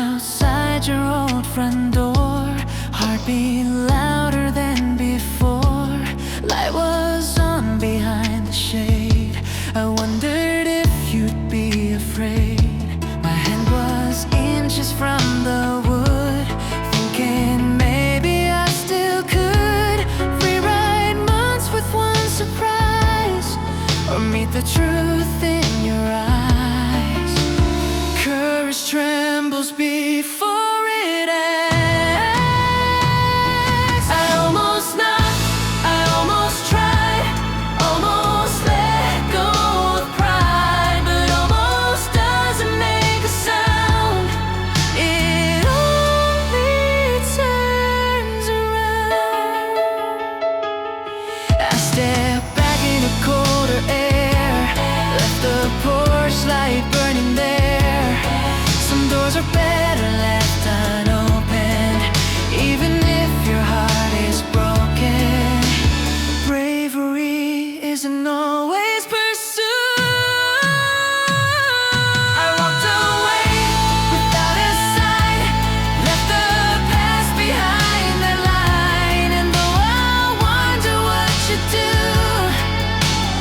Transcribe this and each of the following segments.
outside your old front door, heartbeat louder than before. Light was on behind the shade. I wondered if you'd be afraid. My hand was inches from the wood, thinking maybe I still could rewrite months with one surprise, or meet the truth in your eyes. Courage trembles before it acts. I almost knocked, I almost tried, almost let go of pride, but almost doesn't make a sound. It only turns around. I stepped back in a colder air, left the porch light burning there. Some doors are better left unopened, even if your heart is broken. Bravery isn't always pursued. I walked away without a sign, left the past behind that line. And though I wonder what you do,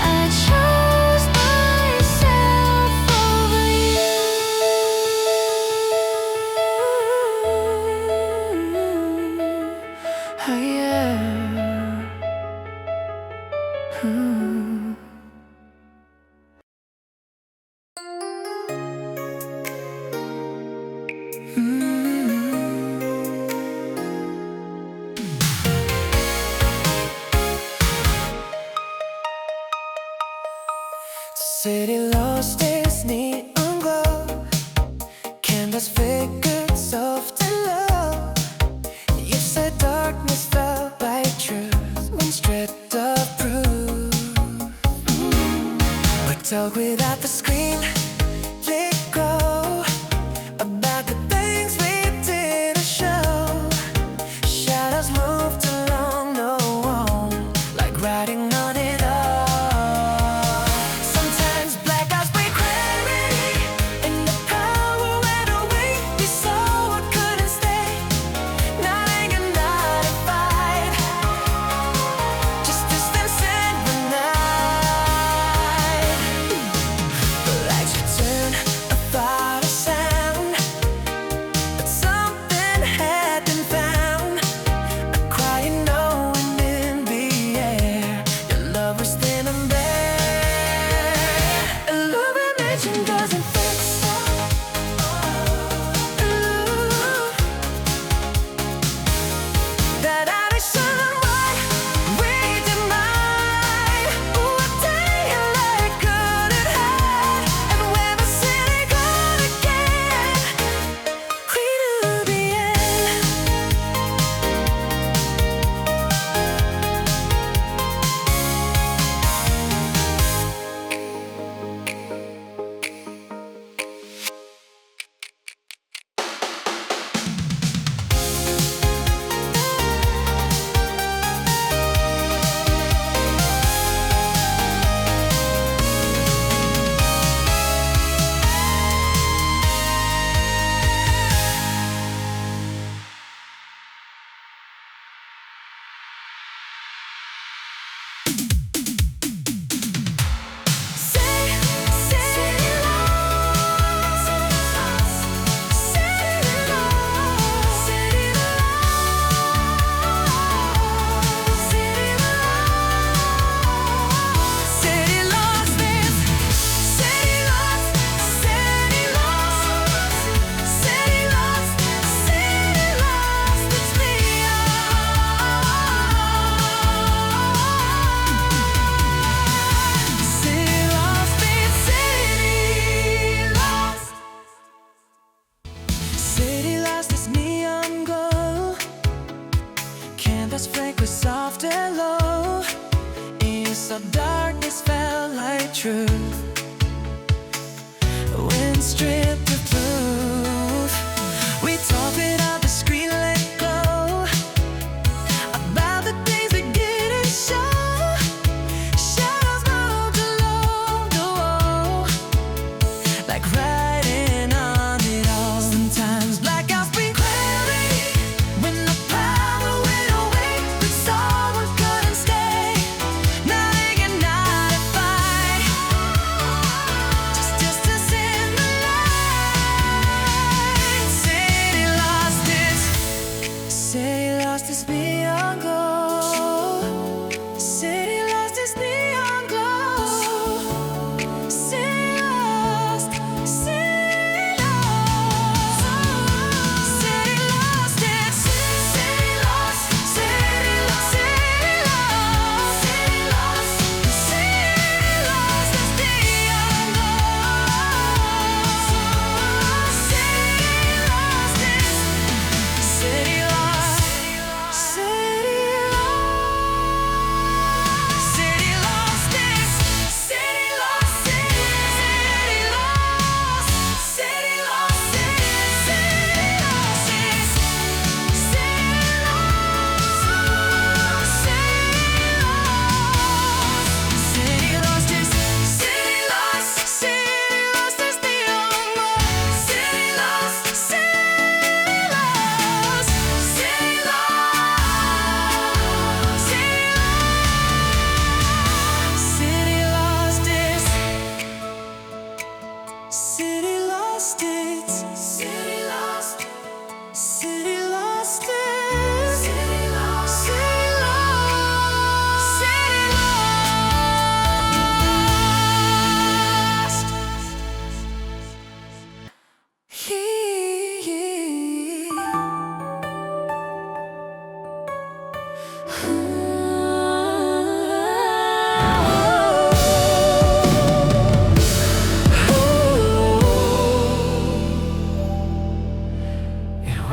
I chose myself over you. Oh yeah. City lost its neon glow, canvas figured soft and low. You said darkness felt like truth when stripped of proof. We talk without the screen, let go about the things we didn't show. Shadows moved along the wall, like writing on it all. Sometimes black eyes break clarity, and the power went away. We saw what couldn't stay, not anger, not a fight, just distance in the night. The lights return, a thought, a sound, but something had been found. A quiet knowing in the air, your love was thin and bare. Illumination doesn't fix that addiction and what we denied. Ooh, a day like couldn't hide, and when the city gone again, we knew the end. City lost its neon glow, canvas flake was soft and low. Inside darkness felt like truth when stripped of proof. We talk without the screen, let go about the things we didn't show. Shadows moved along the wall, like writing on it all. Sometimes black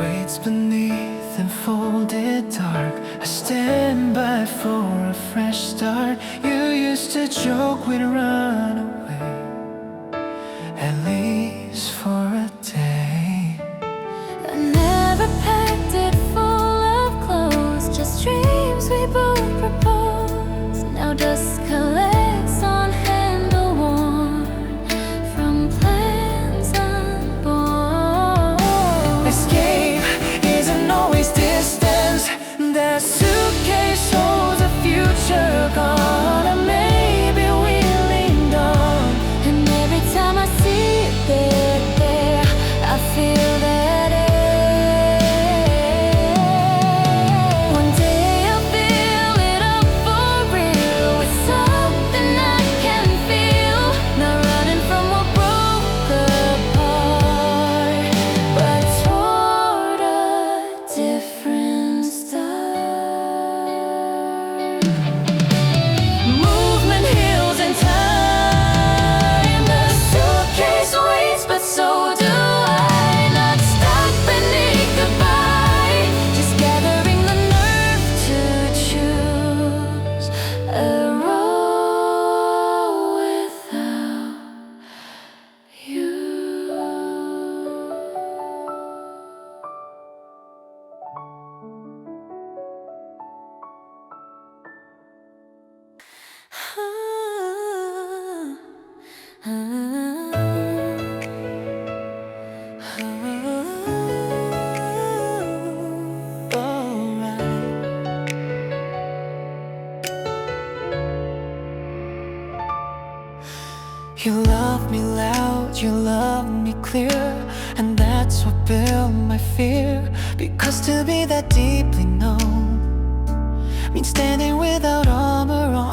waits beneath enfolded dark. I stand by for a fresh start. You used to joke we'd run away, at least for a day. I never packed it full of clothes, just dreams we both proposed. Now dust collects on handle worn from plans unborn. Escape isn't always distance. That suitcase holds a future gone, or maybe we leaned on. And every time I see it there, I feel that air. One day I'll fill it up for real with something I can feel. Not running from what broke apart, but toward a different start. Movement heals in time. The suitcase waits, but so do I. Not stuck beneath goodbye, just gathering the nerve to choose a road without you. You love me loud, you love me clear, and that's what built my fear. Because to be that deeply known means standing without armor on.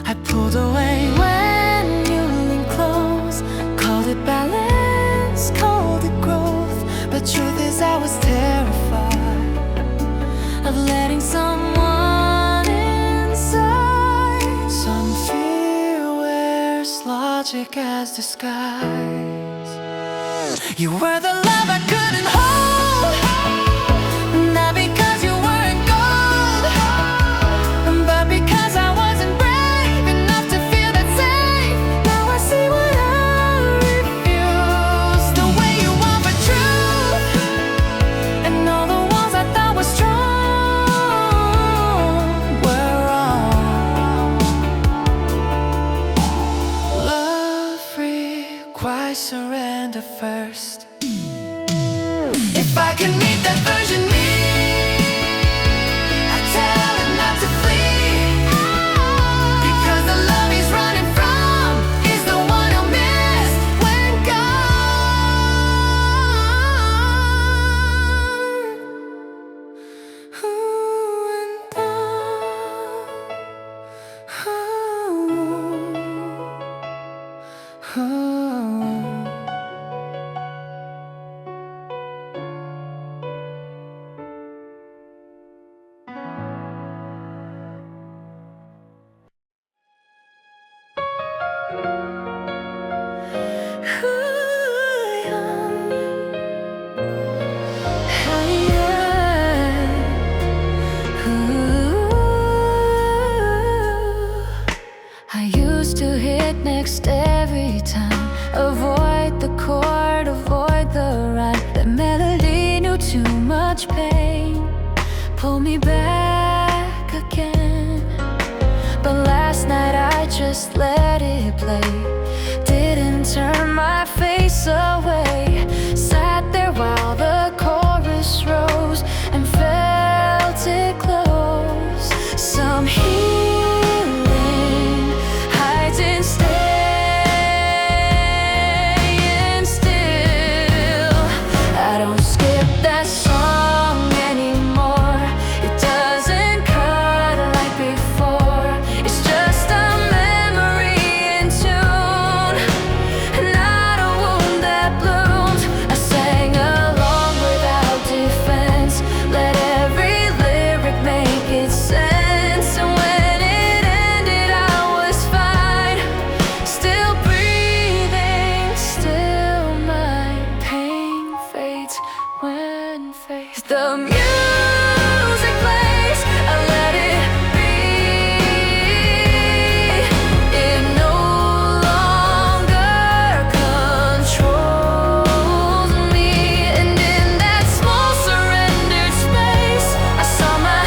I pulled away when you leaned close, called it balance, called it growth. But truth is I was terrified Of letting someone inside. Some fear wears logic as disguise. You were the love I couldn't hold, not because you weren't gold, but because I wasn't brave enough to feel that safe. Now I see what I refused, the way you offered truth, and all the walls I thought were strong were wrong. Love requires surrender first. If I could meet that version me, I'd tell him not to flee, because the love he's running from is the one he'll miss when gone. I used to hit next every time. Avoid the chord, avoid the rhyme. That melody knew too much pain. Pull me back again. But last night I just let it play. Didn't turn my face away. Sat there while the chorus rose and felt it close. Some healing hides in staying still. I don't skip that song anymore. It doesn't cut like before. It's just a memory in tune, not a wound that blooms. I sang along without defense, let every lyric make its sense. And when it ended I was fine, still breathing, still my pain fades when faced. The music plays, I let it be. It no longer controls me. And in that small surrendered space, I saw my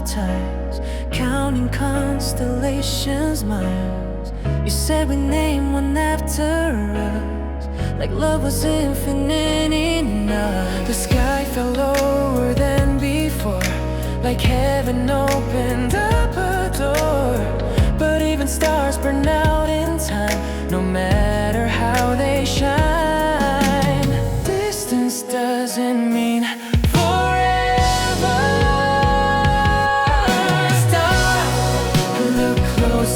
times, counting constellations, miles. You said we name one after us, like love was infinite enough. The sky fell lower than before, like heaven opened up a door. But even stars burn out in time, no matter how they shine. Distance doesn't mean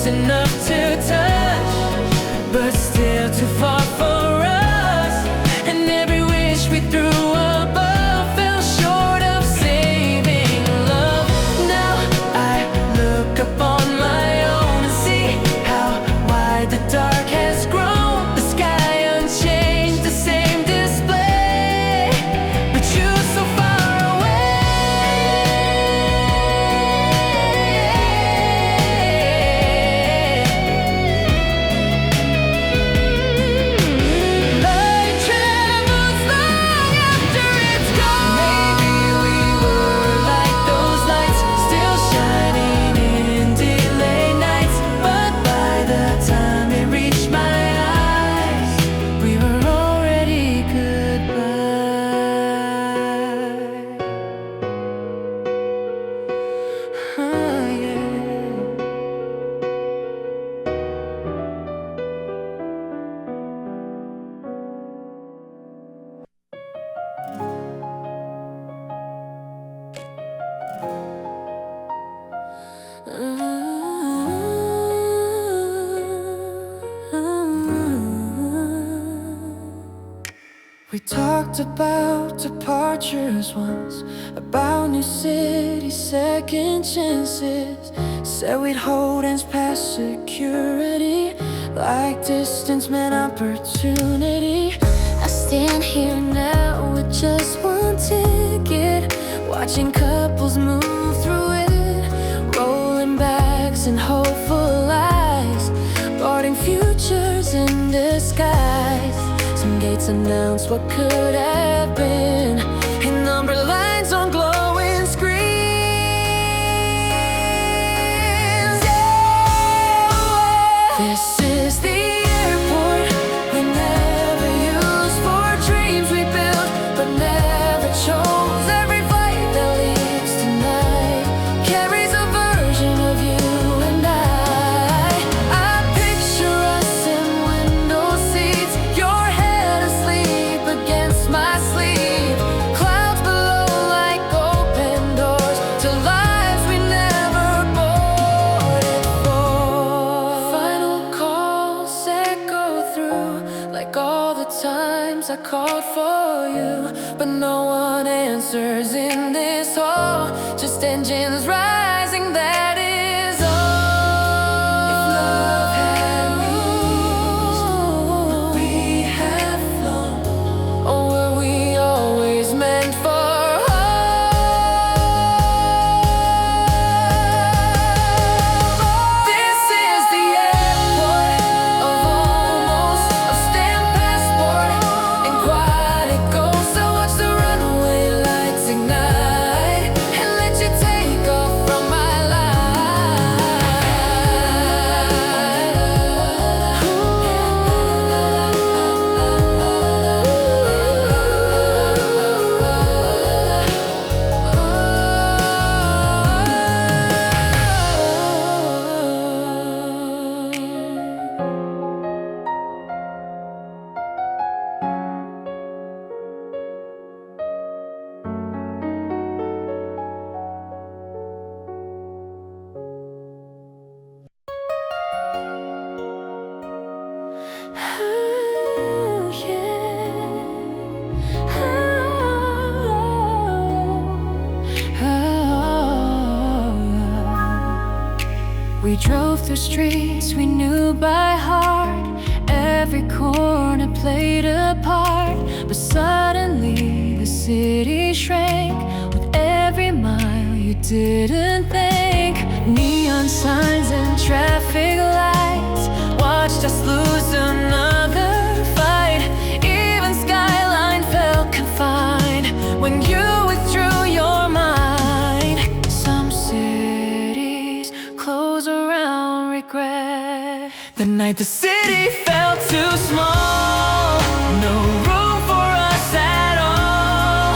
enough to touch, but still too far for us. And every wish we threw above fell short of saving love. Now I look up on my own and see how wide the dark has grown. The sky unchanged, the same display, but you so far away. We talked about departures once, about new cities, second chances. Said we'd hold hands past security, like distance meant opportunity. I stand here now with just one ticket, watching couples move through it, rolling bags and hopeful eyes, boarding futures in disguise. Some gates announce what could have been, and number lines on glowing screens. Yeah. This is the airport we never used for dreams we built, but never chose. Every flight that leaves tonight carries a version of you and I picture us in window seats, your head asleep against my sleeve, clouds below like open doors to lives we never boarded for. Final call said go through, like all the times I called for you, but no one answers in this hall, just engines rising, that is all. If love had wings, would we have flown, or were we always meant for home? This is the airport of almost, of stamped passport and quiet it goes. So watch the runway lights ignite and let you take off from my life. Ooh, yeah. We drove through streets we knew by heart. Every corner played a part. But suddenly the city shrank. With every mile you didn't think. Neon signs and traffic lights watched us lose another fight. Even skyline felt confined when you withdrew your mind. Some cities close around regret. The night the city felt too small, no room for us at all.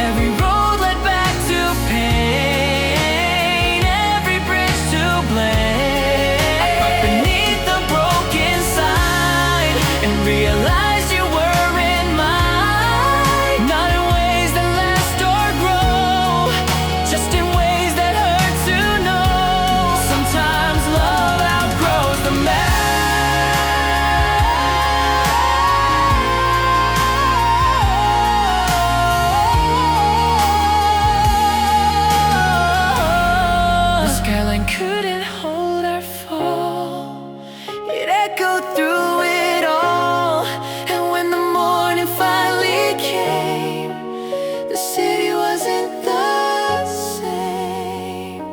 Every road led back to pain, every bridge to blame. But beneath the broken sign, and realized you were in mine. Not in ways that last or grow, just in ways that hurt to know. Sometimes love outgrows the mask. The skyline couldn't hold our fall. It echoed through it all. And when the morning finally came, the city wasn't the same.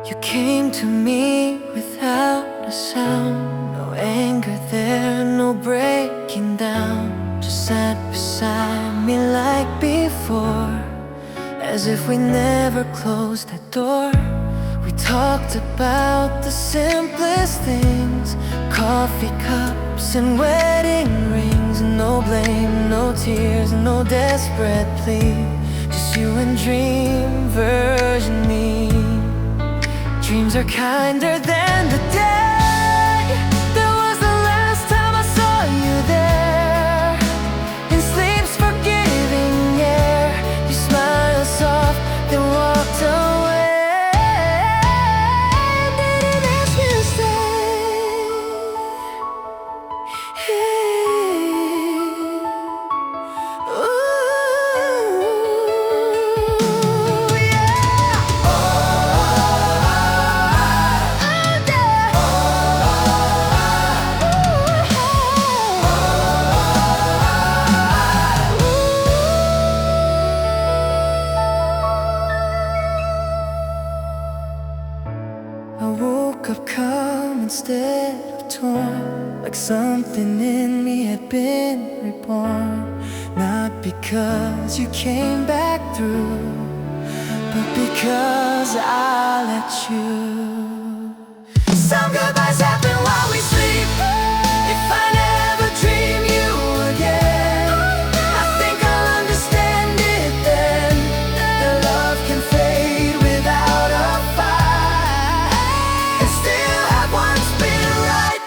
You came to me without a sound. No anger there, no breaking down. Just sat beside me like before, as if we never closed that door. We talked about the simplest things, coffee cups and wedding rings. No blame, no tears, no desperate plea. Just you and dream version me. Dreams are kinder than the day. That was the last time I saw you there. In sleep's forgiving air, you smiled soft, then walked away. Didn't ask me to stay. Ooh, yeah. I woke up calm instead of torn, like something in me had been reborn. Not because you came back through, but because I let you. Some goodbyes happen while we sleep. If I never dream you again, I think I'll understand it then. That love can fade without a fight, and still have once been right.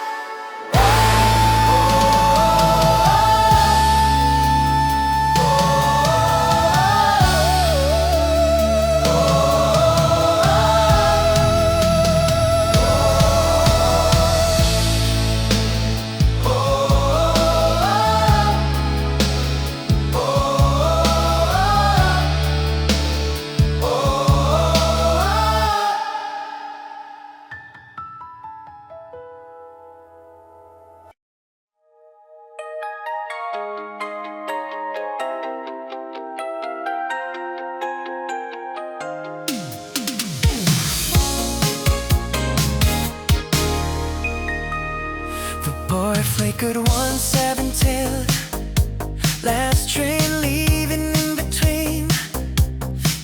The boy flickered once, haven't tilled. Last train leaving in between.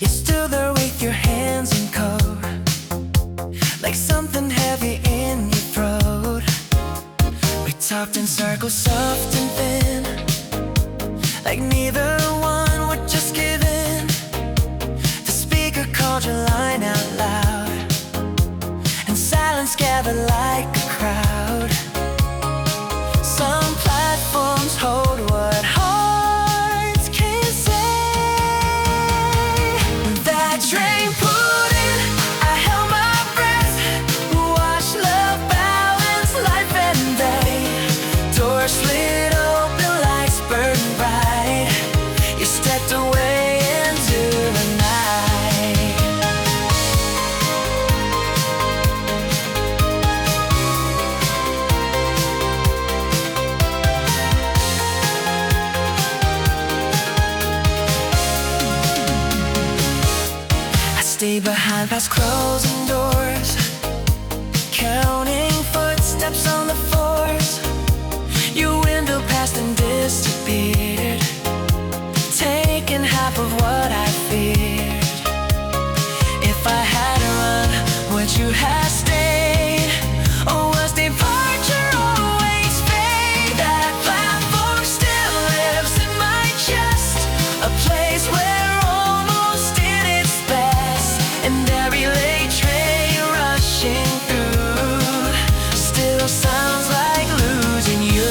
You're still there with your hands in coat, like something heavy in your throat. We talked in circles, soft and thin, like neither one would just give in. The speaker called your line out loud. but like a crowd. Some platforms hold what hearts can't say. When that train pulled in, I held my breath, watched love balance life and death. Doors slid open, lights burned bright. You stepped away into the night. I stay behind past closing doors, counting footsteps on the floors. Your window passed and disappeared, taking half of what I feared. If I had to run, would you have stayed? Or was departure always fate? That platform still lives in my chest, a place where almost did its best. And every late train rushing through still sounds like losing you.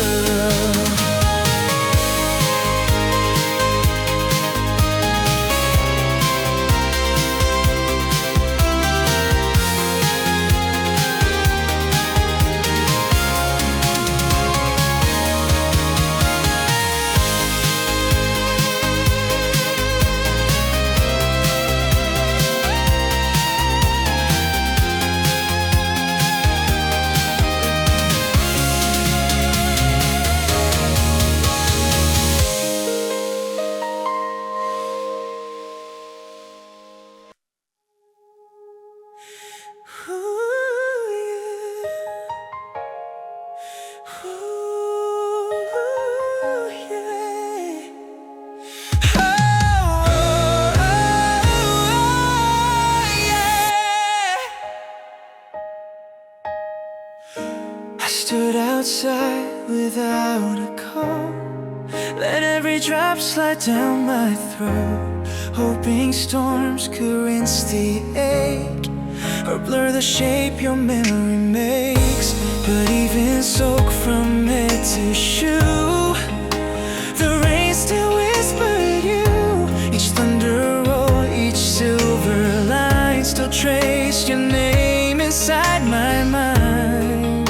I stood outside without a call, let every drop slide down my throat, hoping storms could rinse the ache or blur the shape your memory makes. But even soaked from head to shoe, the rain still whispered you. Each thunder roll, each silver line still traced your name inside my mind.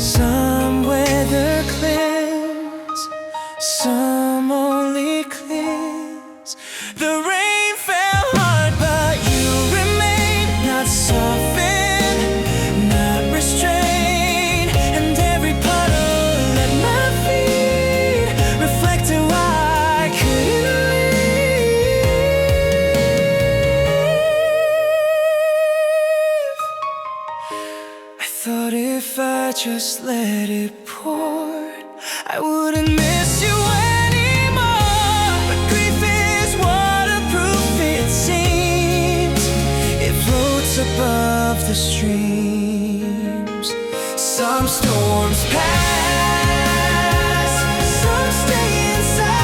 Some weather cleanse, some only cleanse. The rain fell hard, but you remained, not softened, not restrained. And every puddle at my feet reflected why I couldn't leave. I thought if I just let it pour, I wouldn't miss you anymore. But grief is waterproof, it seems. It floats above the streams. Some storms pass, some stay inside.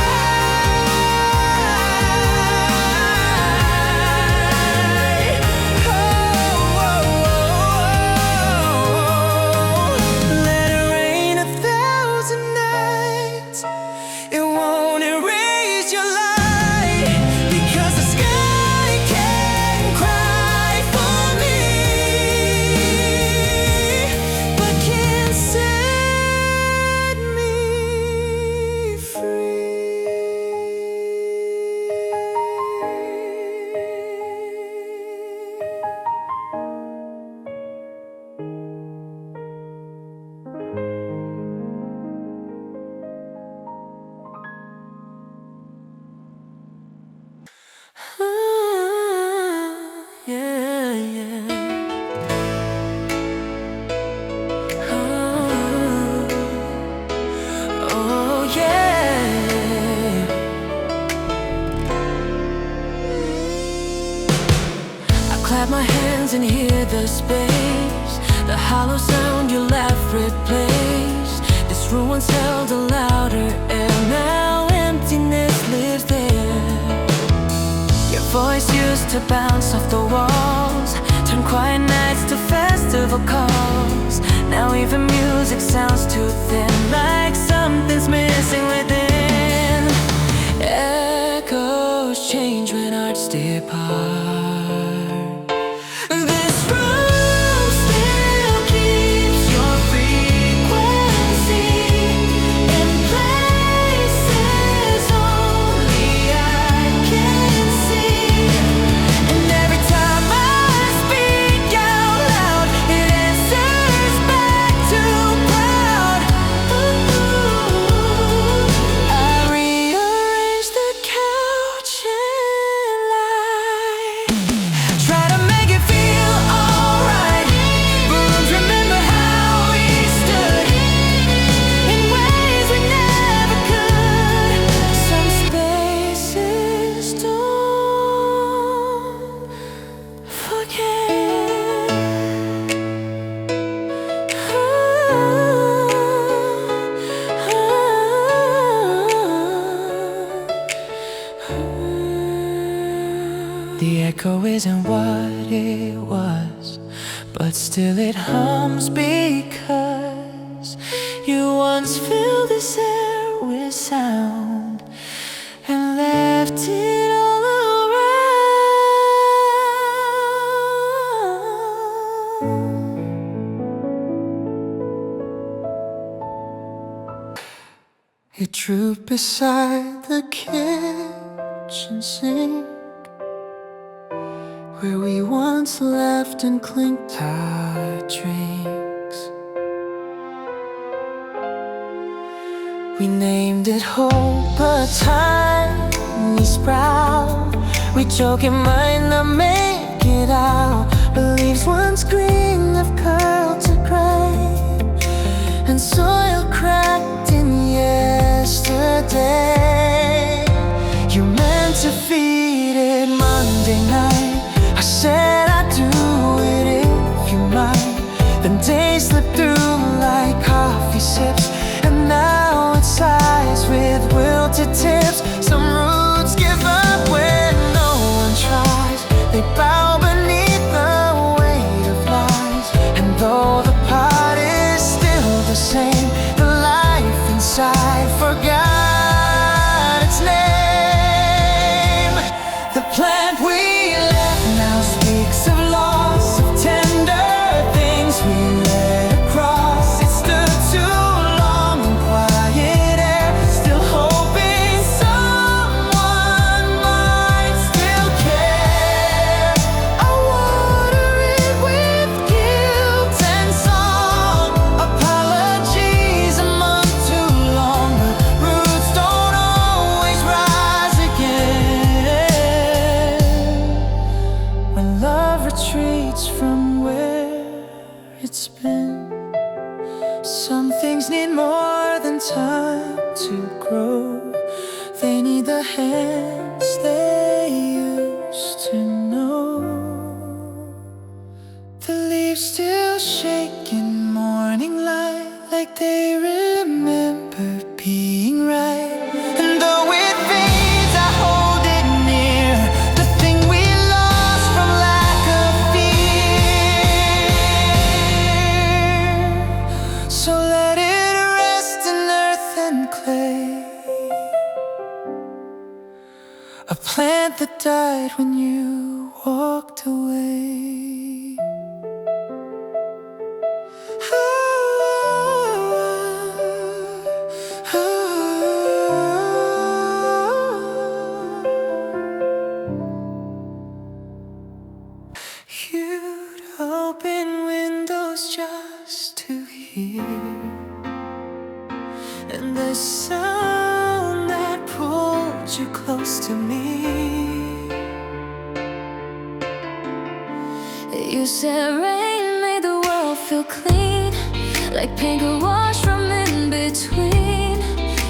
Let it rain 1,000 nights, it won't erase your light, because the sky can cry for me, but can't set me free. Yeah, yeah. Oh, yeah. I clap my hands and hear the space, the hollow sound your laugh replaced. This room once held a louder air, now emptiness lives there. Your voice used to bounce off the walls, turn quiet nights to festival calls. Even music sounds too thin, like something's missing within. Echoes change when hearts depart. This room still keeps your frequency in places only I can see. And every time I speak out loud, it answers back too proud. I rearrange the couch and lie, try to make it feel alright. Rooms remember how we stood in ways we never could. Some spaces don't forget. The echo isn't what it was, but still it hums because you once filled this air with sound and left it all around. It drooped beside the kitchen sink, where we once laughed and clinked our drinks. We named it hope, a tiny sprout. We joke it might not make it out, but leaves once green have curled to gray, and soil cracked in yesterday. You meant to feed it Monday night. I said I'd do it if you might. Then days slip through like coffee sips, and now it sighs with wilted tips. Some roots give up when no one tries. They bow beneath the weight of lies. And though the pot is still the same, the life inside forgot its name. The plant we now speaks of loss, of tender things we let across. It stood too long in quiet air, still hoping someone might still care. I water it with guilt and song. Apologies a month too long, but roots don't always rise again. When love retreats from where it's been, some things need more than time to grow. They need the hands they used to know. The leaves still shake in morning light, like they remember being right. And though it fades, I hold it near, the thing we lost from lack of fear. So let it rest in earth and clay, a plant that died when you walked away. You'd open windows just to hear, and the sound that pulled you close to me. You said rain made the world feel clean, like paint could wash from in between.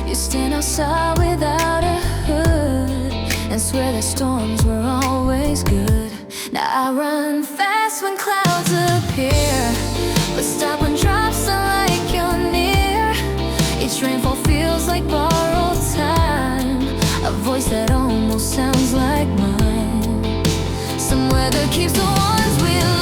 You stand outside without a hood and swear that storms were always good. Now I run fast when clouds appear, but stop when drops are like you're near. Each rainfall feels like borrowed time, a voice that almost sounds like mine. Some weather keeps the ones we lose.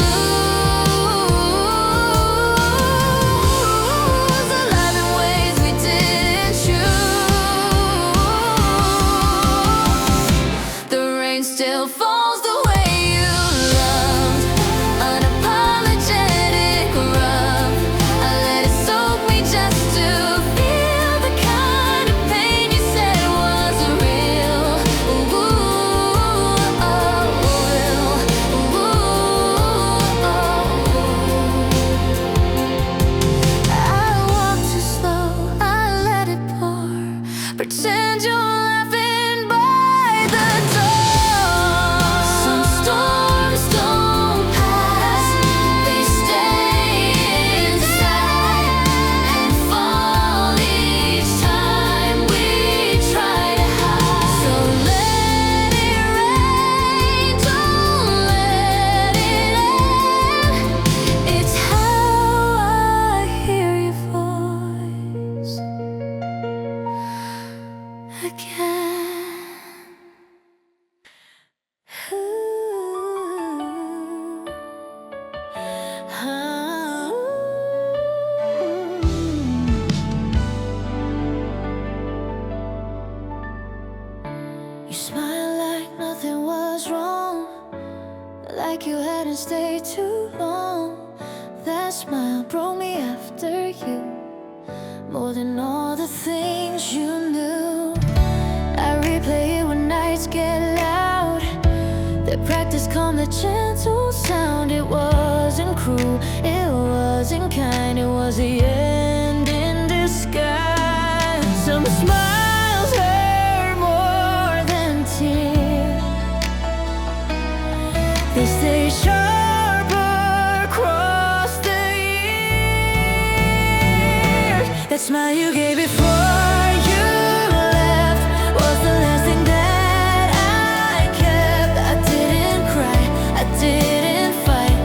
like you hadn't stayed too long. That smile brought me after you, more than all the things you knew. I replay it when nights get loud. The practice calmed the gentle sound. It wasn't cruel, it wasn't kind. It was the end in disguise. Some smiles hurt more than tears. They stay sharper across the years. That smile you gave before you left was the last thing that I kept. I didn't cry, I didn't fight,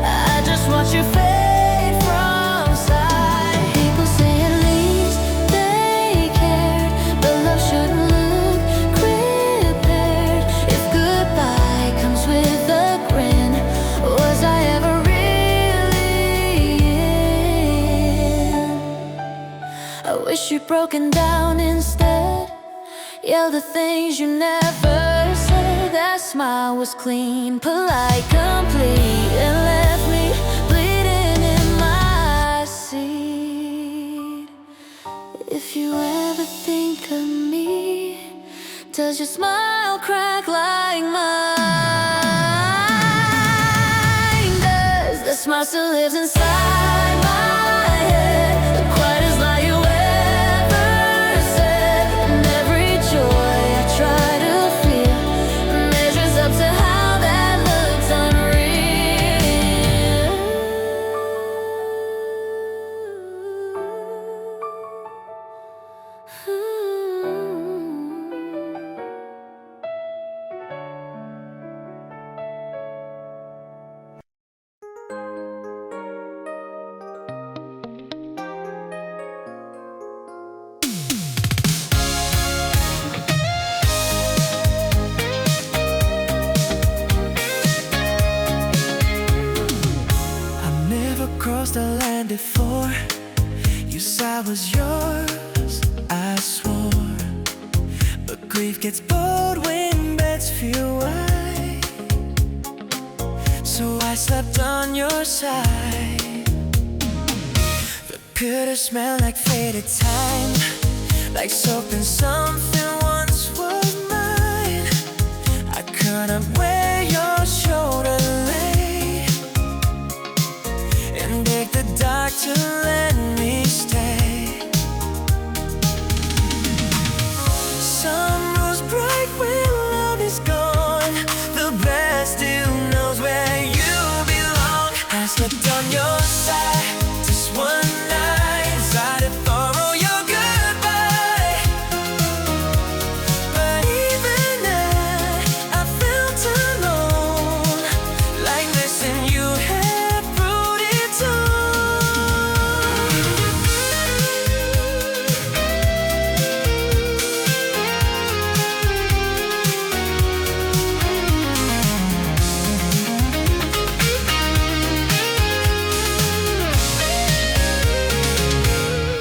I just watched you fade from sight. People say at least they cared, but love shouldn't look prepared. If goodbye comes with a grin, was I ever really in? I wish you'd broken down instead, yelled the things you never said. That smile was clean, polite, complete, and left me bleeding in my seat. If you ever think of me, does your smile crack like mine? Does the smile still lives inside my head, quiet as lie you ever said? And every joy I try to feel measures up to how that looks unreal. I've never crossed the line before. You said I was yours, I swore. But grief gets bold when beds feel wide. So I slept on your side. The bitter smell like faded time, like soap and something once was mine. I couldn't wear your shoulder lay and break the dark to let me stay. Sun rose bright when love is gone. The best still knows where you belong. I slept on your side just one night, decided for all your goodbye. But even then, I felt alone, like missing you had brought it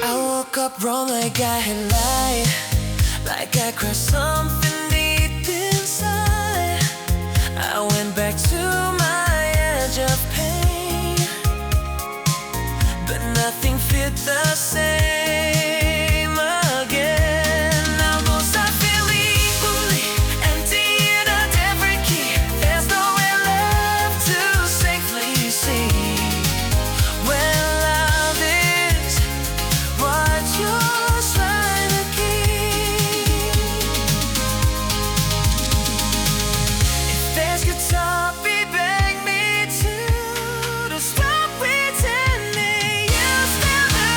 I woke up wrong, like I had lied, like I crushed something deep inside. I went back to my edge of pain, but nothing fit the same again. Now most I feel equally empty in a different key. There's nowhere left to safely see where love is, what you're trying to keep. If there's guitar, beg me to stop pretending you still do.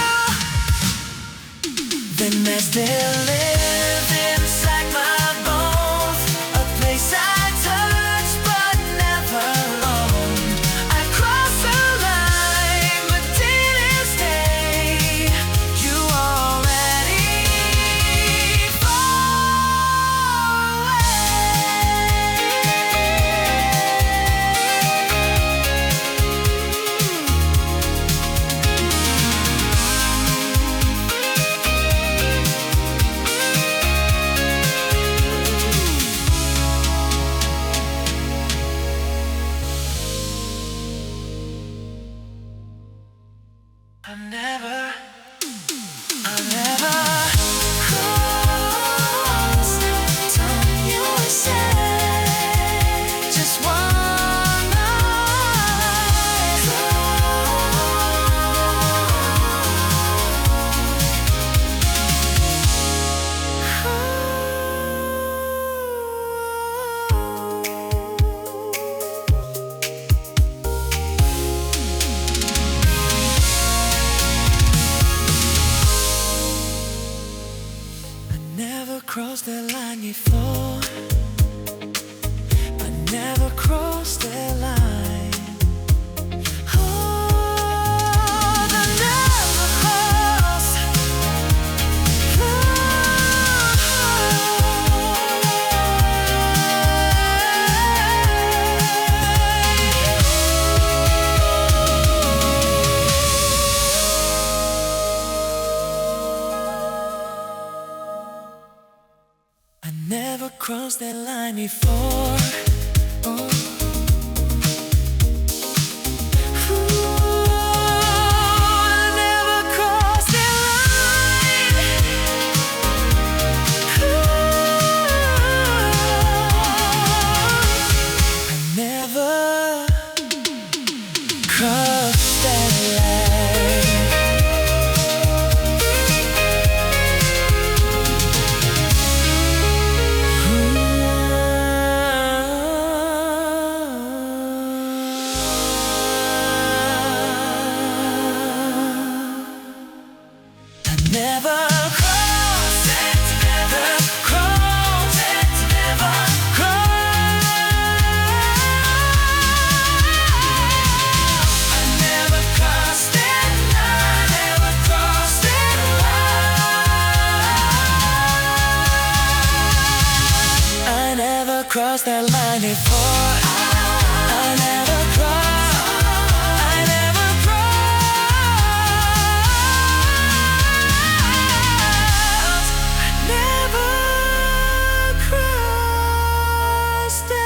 I'll never cross the tongue you say. Just one eye crossed that line before. I never crossed that line. Oh, I never crossed. I never crossed that line before. Oh. Crossed that line before. I never crossed. I never crossed. I never crossed that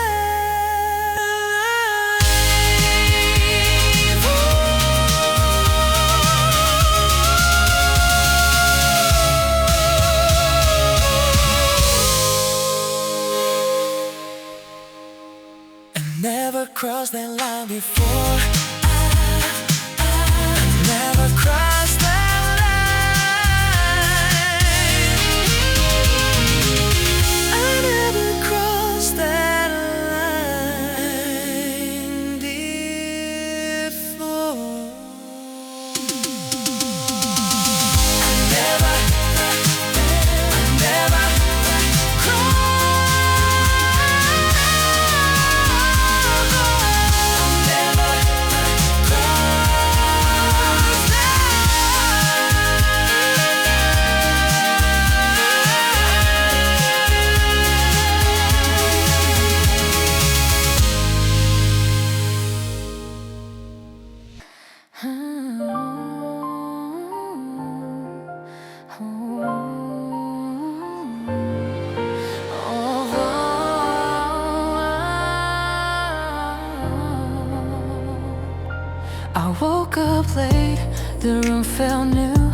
never crossed that line before. I never crossed that line. I never crossed that line before. I never I woke up late, the room felt new.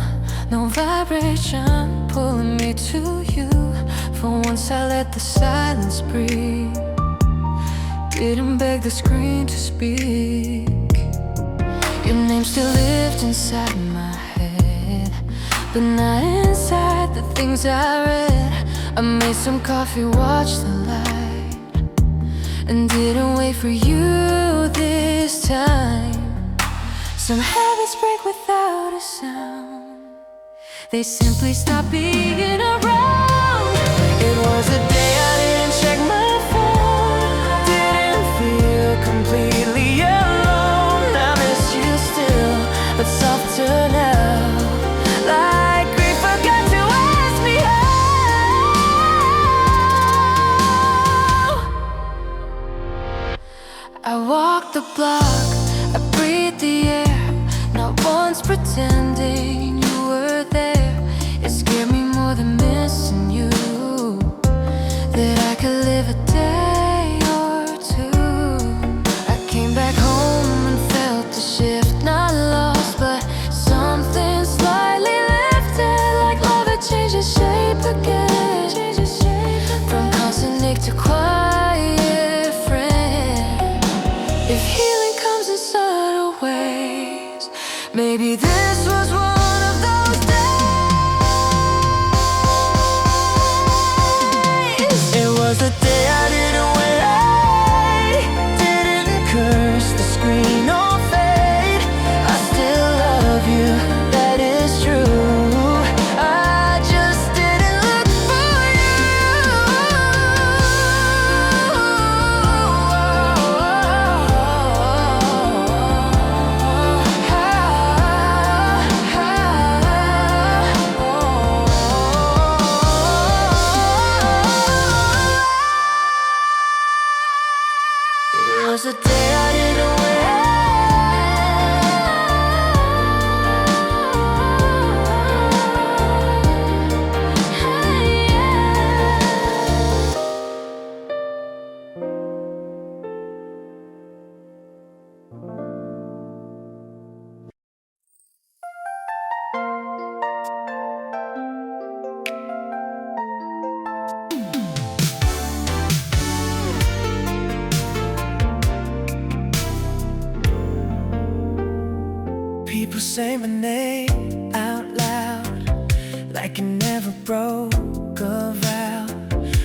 No vibration pulling me to you. For once I let the silence breathe. Didn't beg the screen to speak. Your name still lived inside my head, but not inside the things I read. I made some coffee, watched the light, and didn't wait for you this time. Some habits break without a sound. They simply stop being around. It was a day I didn't check my phone. Didn't feel completely alone. I miss you still, but softer now. Like grief forgot to ask me how. I walked the block, I breathed the air. Not once pretending you were there. It scared me more than missing you, that I could live a day or two. I came back home and felt the shift. Not lost, but something Maybe this was one of those days. It was the day I didn't wait, didn't curse the screen or fade. I still love you, that is true. I just didn't look for It was the day I didn't People say my name out loud, like it never broke a vow.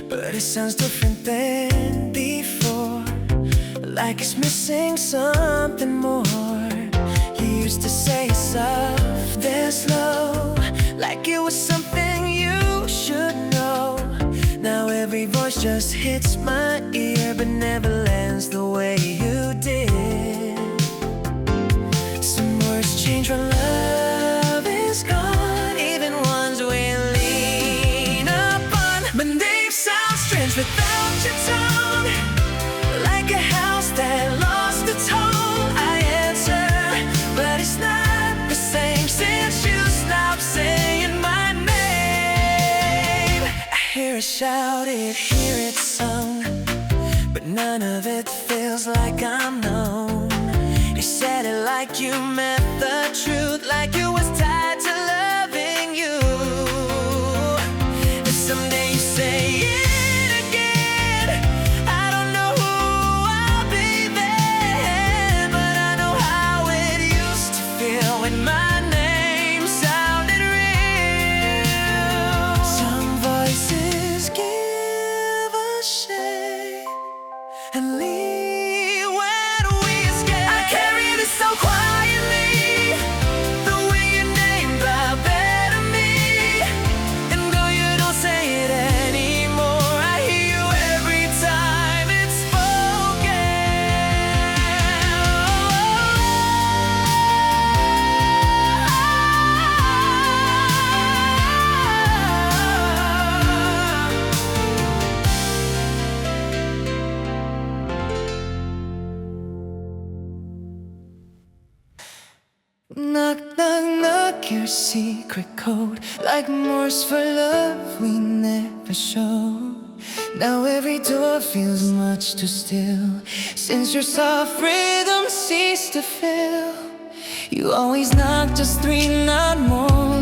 But it sounds different than before, like it's missing something more. You used to say it's soft and slow, like it was something you should know. Now every voice just hits my ear, but never lands the way you did. Change when love is gone, even ones we lean upon. My name sounds strange without your tone, like a house that lost its home. I answer, but it's not the same since you stopped saying my name. I hear it shouted, hear it sung, but none of it feels like I'm known. You said it like you meant the truth, like you was tied to loving you. And someday you say it again. I don't know who I'll be then, but I know how it used to feel when my name sounded real. Some voices give a shake and leave when we escape. I carry this so quietly, the way your name bowed better me. And though you don't say it anymore, I hear you every time it's Knock, knock, knock, your secret code, like Morse for love we never showed. Now every door feels much too still, since your soft rhythm ceased to fill. You always knock just three, not more,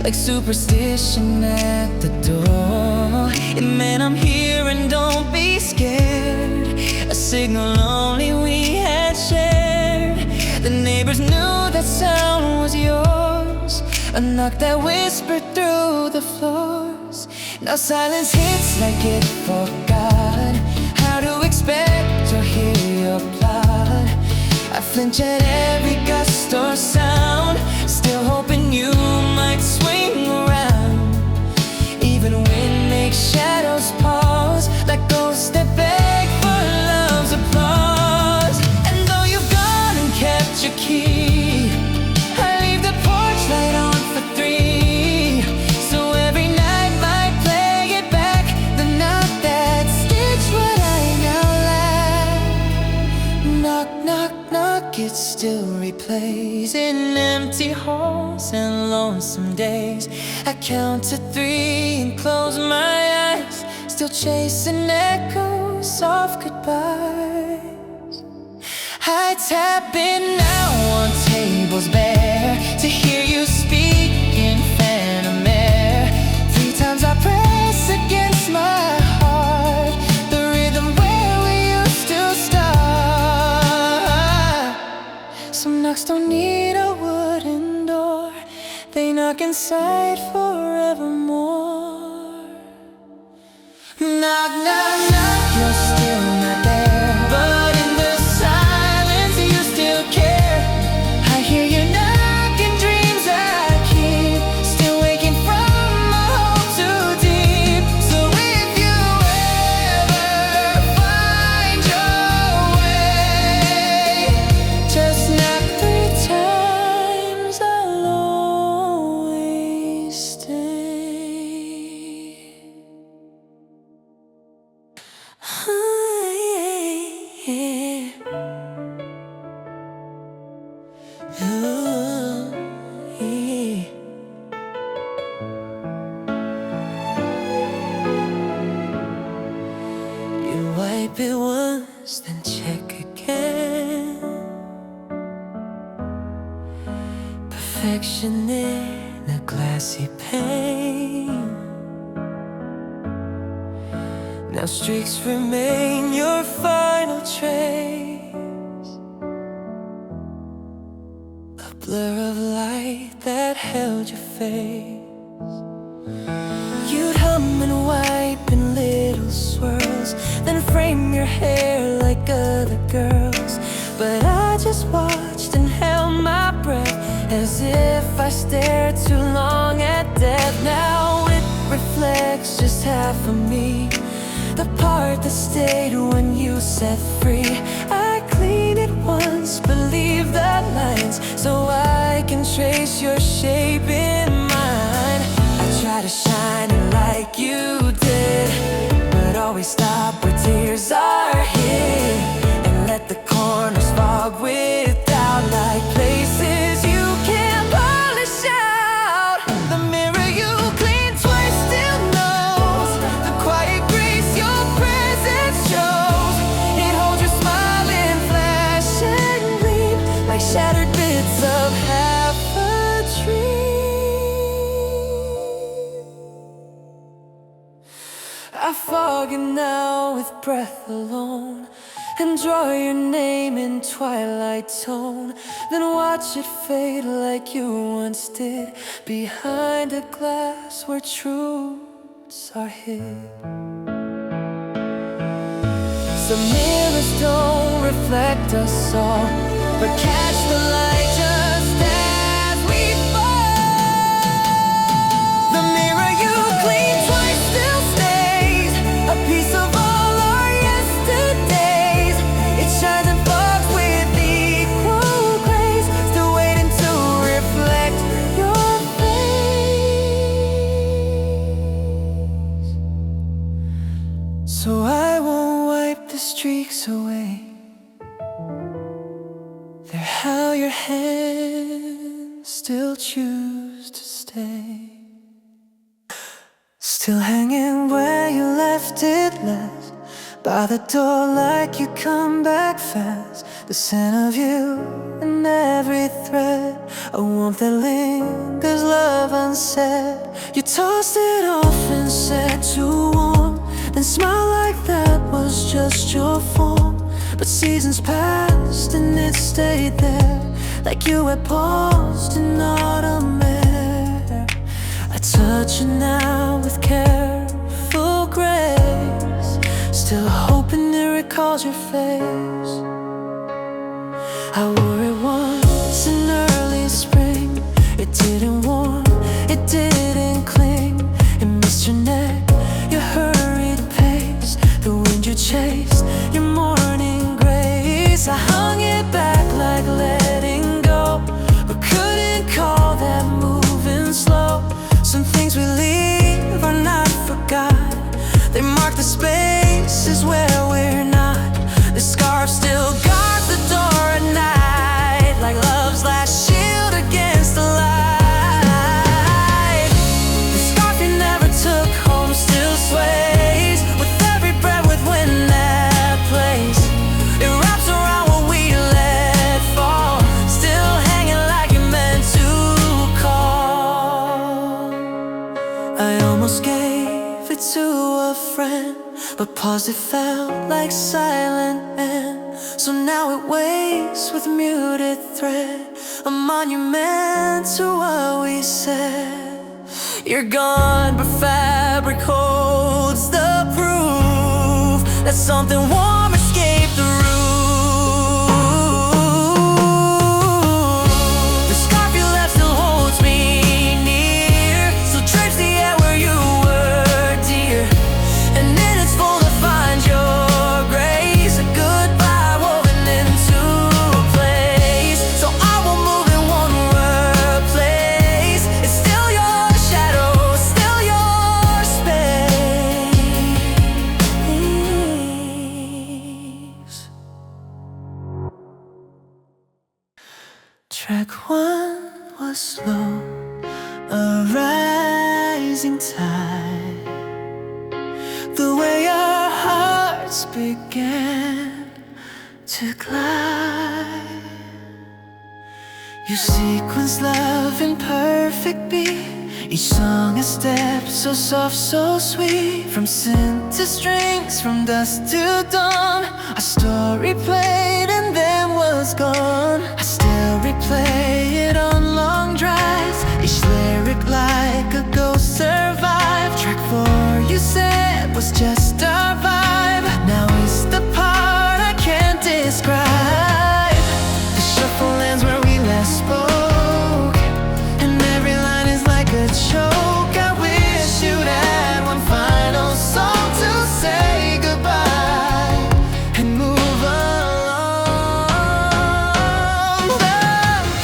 like superstition at the door. It meant I'm here and don't be scared, a signal only we had shared. The neighbors knew that sound was yours, a knock that whispered through the floors. Now silence hits like it forgot how to expect or hear your plot. I flinch at every gust or sound, still hoping you might swing around. Even wind makes shadows pause, like ghosts that beg for love's applause. And though you've gone and kept your key, I leave the porch light on for 3, so every night might play it back, the knot that stitched what I now lack. Knock, knock, knock, it still replays in empty halls and lonesome days. I count to 3 and close my eyes, still chasing echoes of goodbyes. I tap in now on tables bare, to hear you speak in phantom air. 3 times I press against my heart, the rhythm where we used to start. Some knocks don't need a wood they knock inside forevermore. Knock, knock, knock, you're still not there, but in the silence you still care. I hear you knocking, dreams I keep, still waking from a hole too deep. So if you ever find your way, just knock 3 times, I'll always stay. You wipe it once, then check again. Perfection in a glassy pane. Now streaks remain your final trace, a blur of light that held your face. You'd hum and wipe in little swirls, then frame your hair like other girls. But I just watched and held my breath, as if I stared too long at death. Now it reflects just half of me, the part that stayed when you set free. I clean it once, but leave the lines so I can trace your shape in mine. I try to shine it like you did, but always stop where tears are hid, and let the corners fog with doubt, like places you can't polish out. The mirror you clean twice still knows the quiet grace your presence shows. It holds your smile in flash and gleam, like shattered bits of half a dream. I fog it now with breath alone, and draw your name in twilight tone, then watch it fade like you once did, behind a glass where truths are hid. Some mirrors don't reflect us all, but catch the light just as we fall. The mirror you clean twice still stays, a piece of all our yesterdays. It shines and fogs with equal grace, still waiting to reflect your face. So I won't wipe the streaks away, they're how your hands still choose to stay. Still hanging where you left it last, by the door like you come back fast. The scent of you in every thread, a warmth that lingers, love unsaid. You tossed it off and said too warm, then smiled like that was just your form. But seasons passed and it stayed there, like you had paused in autumn air. I touch it now with careful grace, still hoping it recalls your face. I wore it once in early spring, it didn't warm, it didn't cling. It missed your neck, your hurried pace, the wind you chased, your morning grace. I hung it back like letting go, but couldn't call that moving slow. Some things we leave are not forgot, they mark the spaces where we're not. The scarf still guards the door at night, like love's last shield against the light. The scarf you never took home still sways with every breath, with wind that plays. It wraps around what we let fall, still hanging like you're meant to call. I almost gave it to a friend, but pause, it felt like silent end. So now it waits with muted thread a monument to what we said. You're gone, but fabric holds the proof that something warm escaped the roof. The scarf you left still holds me near, so drapes the air where you were, dear. And in its fold I find your grace, a goodbye woven into place. So I will move in one word place. It's still your shadow, still your space. Track one was slow, a rising tide. The way our hearts began to glide. You sequence love in perfect beat, each song a step so soft, so sweet. From synth to strings, from dusk to dawn, a story played and then was gone. I still replay it on long drives, each lyric like a ghost survived. Track 4 you said was just our vibe, now it's the part I can't describe. The shuffle ends where we last spoke, and every line is like a joke. I wish you'd had one final song to say goodbye and move along. The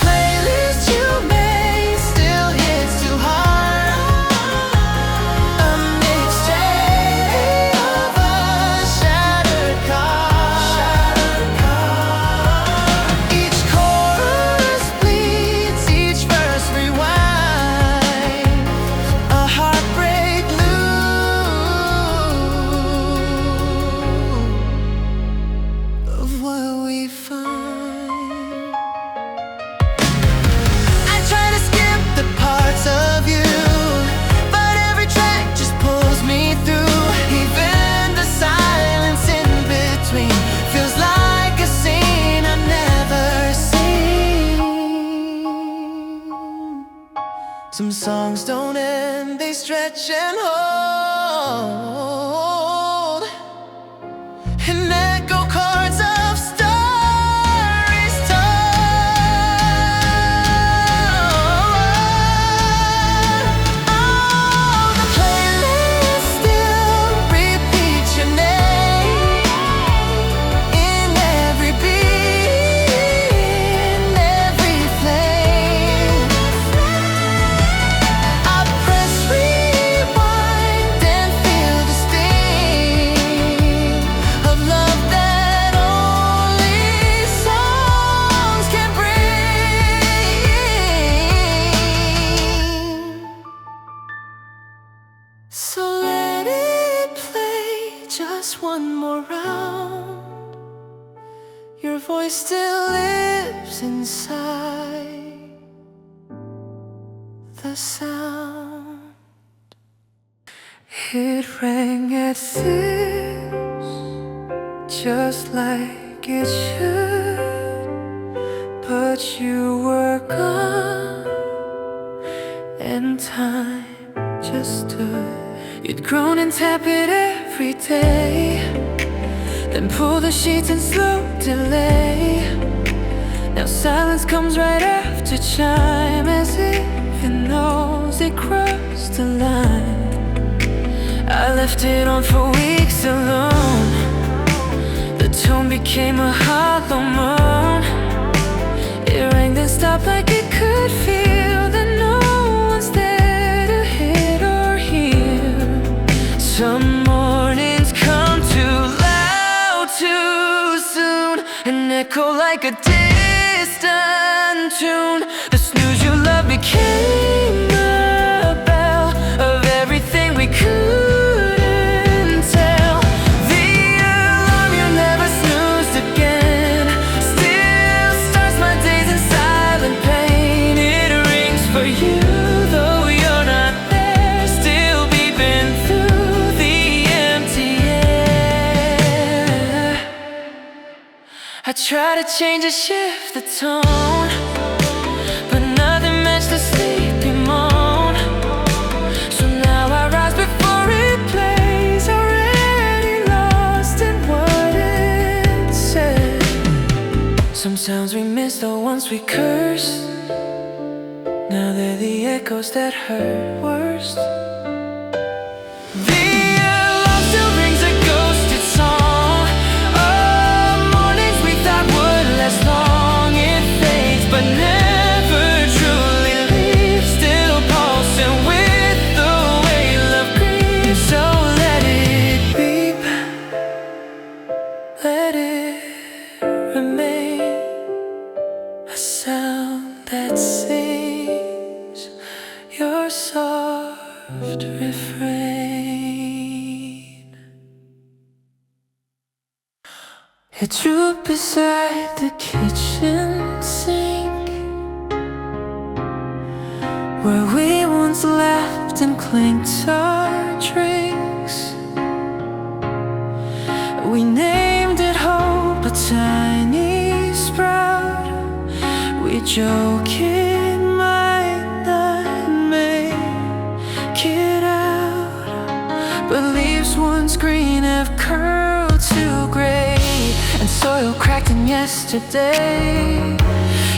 playlist you made still hits too hard, a mixtape of a shattered car. Each chorus bleeds, each verse rewinds, a heartbreak loop of what we find. I try to skip the parts of you, but every track just pulls me through. Even the silence in between feels like a scene I've never seen. Some songs don't end, they stretch and hold, and echo chords of stories told. Oh, the playlist still repeats your name in every beat, in every flame. I press rewind and feel the sting of love that only songs can bring. So let it play just one more round. Your voice still lives inside the sound. It rang at 6, just like it should, but you were gone, and time just stood. You'd grown and tap it every day, then pull the sheets in slow delay. Now silence comes right after chime, as if it knows it crossed the line. I left it on for weeks alone. The tone became a hollow moan. It rang then stopped like it could feel that no one's there to hit or hear. Some mornings come too loud too soon, and echo like a distant tune. The snooze you loved became a bell of everything we couldn't tell. The alarm you never snoozed again still starts my days in silent pain. It rings for you, though you're not there, still beeping through the empty air. I try to change and shift the tone, Some sounds we miss, the ones we cursed. Now they're the echoes that hurt worst. The alarm still rings a ghosted song. Oh, mornings we thought would last long. It fades but never truly leaves. Still pulsing with the way love grieves. So let it beep, let it remain a sound that sings your soft refrain. It drooped beside the kitchen sink, where we once laughed and clinked our drinks. We named it hope, a tiny sprout. We joke it might not make it out, but leaves once green have curled to gray, and soil cracked in yesterday.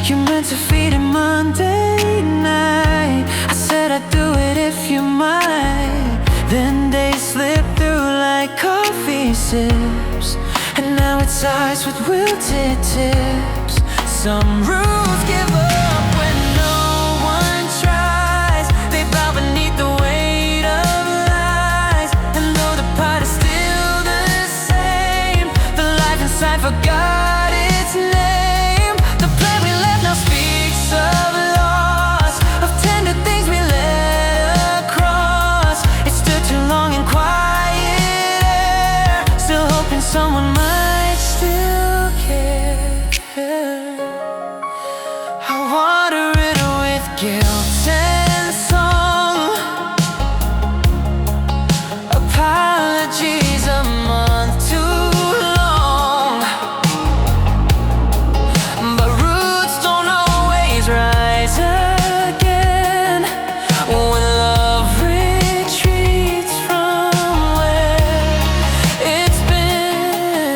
You meant to feed it Monday night. I said I'd do it if you might. Then days slipped through like coffee sips, and now it's ours with wilted tips. Some rules give up when no one tries. They bow beneath the weight of lies, and though the pot is still the same, the life inside forgot its name. The plan we left now speaks of loss, of tender things we let across. It stood too long in quiet air, still hoping someone might still care. I water it with guilt and song. Apologies a month too long, but roots don't always rise again when love retreats from where it's been.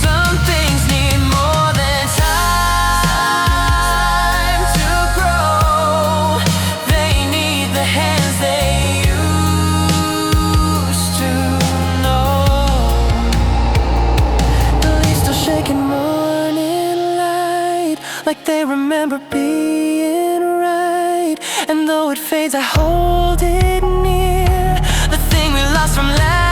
Some things need more than time to grow. They need the hands they used to know. The leaves still shaking morning light, like they remember being right. And though it fades, I hold it near, the thing we lost from last